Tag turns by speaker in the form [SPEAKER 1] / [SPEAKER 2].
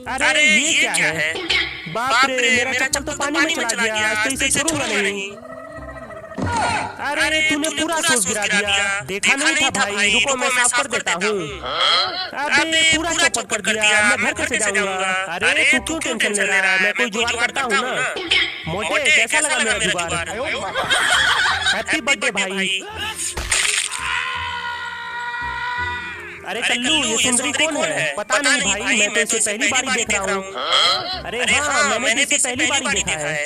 [SPEAKER 1] अरे ये क्या है? बाप रे, मेरा चप्पल तो पानी में चला गया, तो इसे छोड़ूंगा नहीं। अरे तूने पूरा शूज गिरा दिया, देखा नहीं था भाई, रुको मैं साफ कर देता हूँ। अबे पूरा चौपट कर दिया, मैं घर कैसे जाऊंगा? अरे तू क्यों टेंशन ले रहा है, मैं कोई जुगाड़ करता हूँ ना। मोटे कैसा लगा मेरा जुगाड़? हैप्पी बर्थडे भाई। अरे कल्लू, ये सुंदरी कौन है? पता नहीं भाई, मैं तो इसे पहली बार ही देख रहा हूँ। अरे हाँ, मैंने भी इसे पहली बार ही देखा है।